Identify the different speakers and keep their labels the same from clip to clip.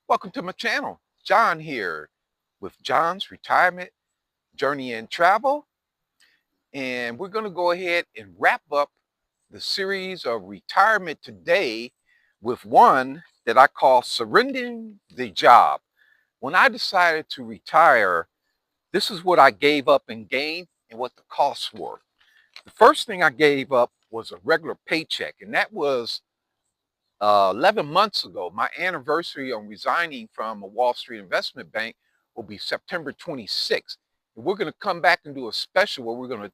Speaker 1: Welcome to my channel. John here with John's Retirement Journey and Travel. And we're going to go ahead and wrap up the series of retirement today with one that I call Surrendering the Job. When I decided to retire, this is what I gave up and gained and what the costs were. The first thing I gave up was a regular paycheck, and that was 11 months ago. My anniversary on resigning from a Wall Street investment bank will be September 26th. And we're going to come back and do a special where we're going to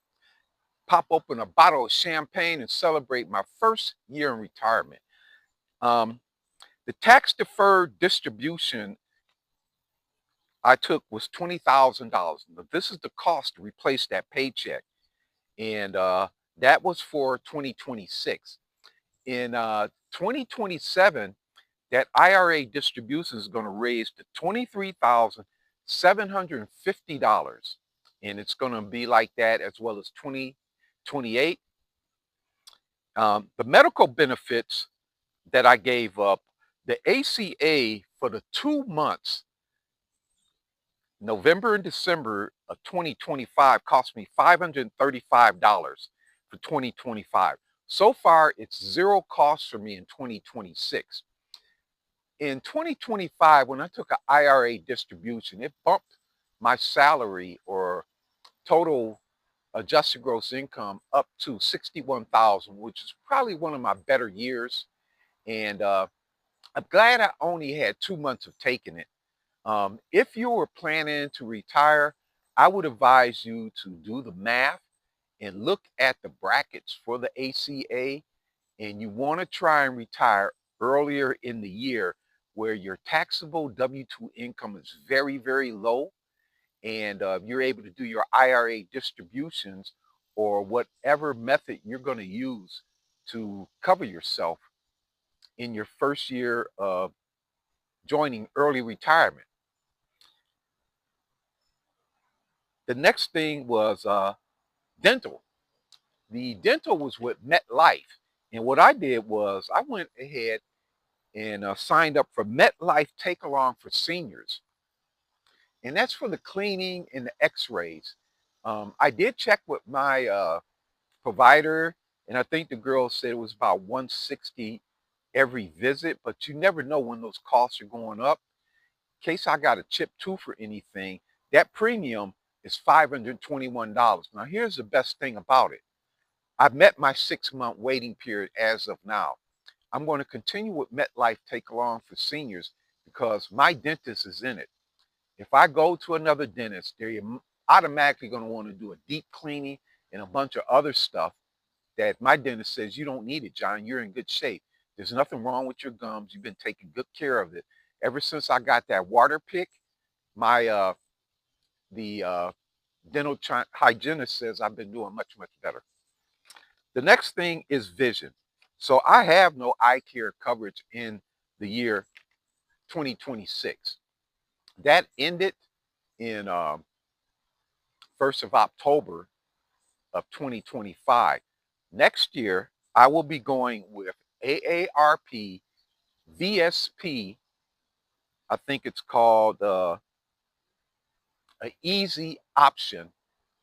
Speaker 1: pop open a bottle of champagne and celebrate my first year in retirement. The tax deferred distribution I took was $20,000. This is the cost to replace that paycheck. And that was for 2026. In 2027, that IRA distribution is going to raise to $23,750. And it's going to be like that as well as 2028. The medical benefits that I gave up, the ACA for the 2 months, November and December of 2025, cost me $535 for 2025. So far, it's zero cost for me in 2026. In 2025, when I took an IRA distribution, it bumped my salary or total adjusted gross income up to $61,000, which is probably one of my better years. And I'm glad I only had 2 months of taking it. If you were planning to retire, I would advise you to do the math and look at the brackets for the ACA. And you want to try and retire earlier in the year where your taxable W-2 income is very, very low, and you're able to do your IRA distributions or whatever method you're going to use to cover yourself in your first year of joining early retirement. The next thing was dental. The dental was with MetLife. And what I did was I went ahead and signed up for MetLife Take Along for Seniors. And that's for the cleaning and the x-rays. I did check with my provider, and I think the girl said it was about $160 every visit, but you never know when those costs are going up. In case I got a chipped tooth or anything, that premium is $521. Now, here's the best thing about it. I've met my 6-month waiting period as of now. I'm going to continue with MetLife Take Along for Seniors because my dentist is in it. If I go to another dentist, they're automatically going to want to do a deep cleaning and a bunch of other stuff that my dentist says, you don't need it, John. You're in good shape. There's nothing wrong with your gums. You've been taking good care of it. Ever since I got that water pick, my dental hygienist says I've been doing much, much better. The next thing is vision. So I have no eye care coverage in the year 2026. That ended in 1st of October of 2025. Next year, I will be going with AARP, VSP. I think it's called an easy option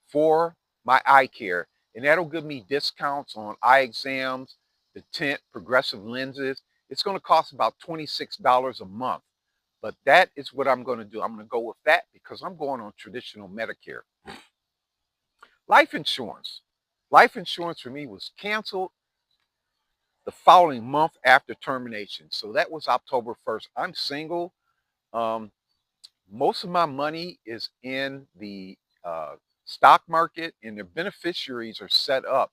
Speaker 1: for my eye care. And that'll give me discounts on eye exams, the tint, progressive lenses. It's going to cost about $26 a month. But that is what I'm going to do. I'm going to go with that because I'm going on traditional Medicare. Life insurance. Life insurance for me was canceled the following month after termination. So that was October 1st. I'm single. Most of my money is in the stock market, and the beneficiaries are set up.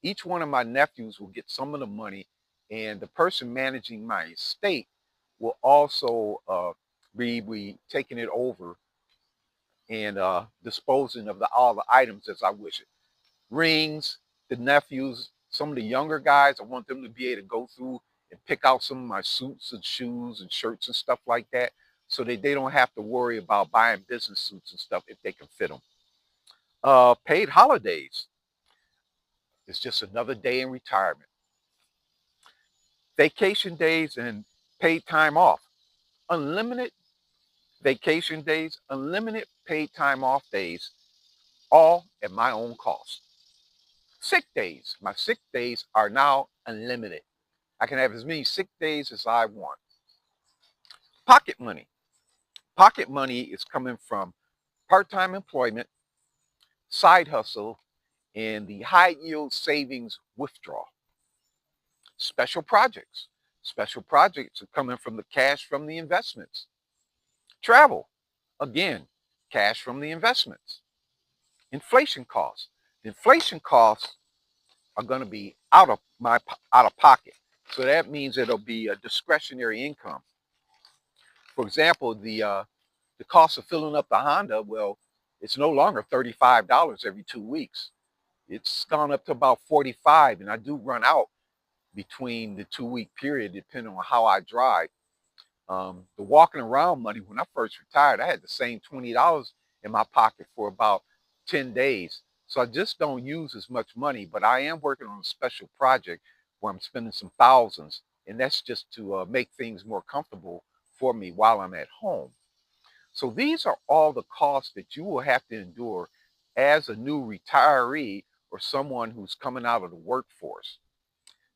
Speaker 1: Each one of my nephews will get some of the money, and the person managing my estate will also be taking it over and disposing of all the items as I wish it. Rings, the nephews, some of the younger guys, I want them to be able to go through and pick out some of my suits and shoes and shirts and stuff like that so that they don't have to worry about buying business suits and stuff if they can fit them. Paid holidays. It's just another day in retirement. Vacation days and paid time off. unlimited vacation days, unlimited paid time off days, all at my own cost. Sick days. My sick days are now unlimited. I can have as many sick days as I want. Pocket money. Pocket money is coming from part-time employment, side hustle, and the high yield savings withdrawal. Special projects. Special projects are coming from the cash from the investments. Travel. Again, cash from the investments. Inflation costs. Inflation costs are going to be out of pocket. So that means it'll be a discretionary income. For example, the cost of filling up the Honda, well, it's no longer $35 every 2 weeks. It's gone up to about 45, and I do run out between the 2 week period, depending on how I drive. The walking around money, when I first retired, I had the same $20 in my pocket for about 10 days. So I just don't use as much money, but I am working on a special project where I'm spending some thousands, and that's just to make things more comfortable for me while I'm at home. So these are all the costs that you will have to endure as a new retiree or someone who's coming out of the workforce.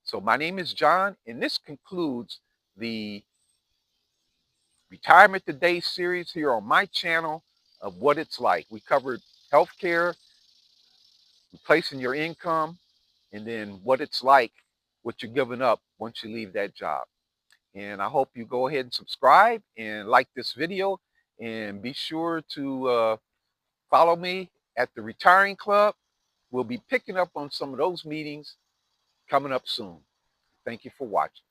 Speaker 1: So my name is John, and this concludes the Retirement Today series here on my channel of what it's like. We covered healthcare, replacing your income, and then what it's like, what you're giving up once you leave that job. And I hope you go ahead and subscribe and like this video, and be sure to follow me at the Retiring Club. We'll be picking up on some of those meetings coming up soon. Thank you for watching.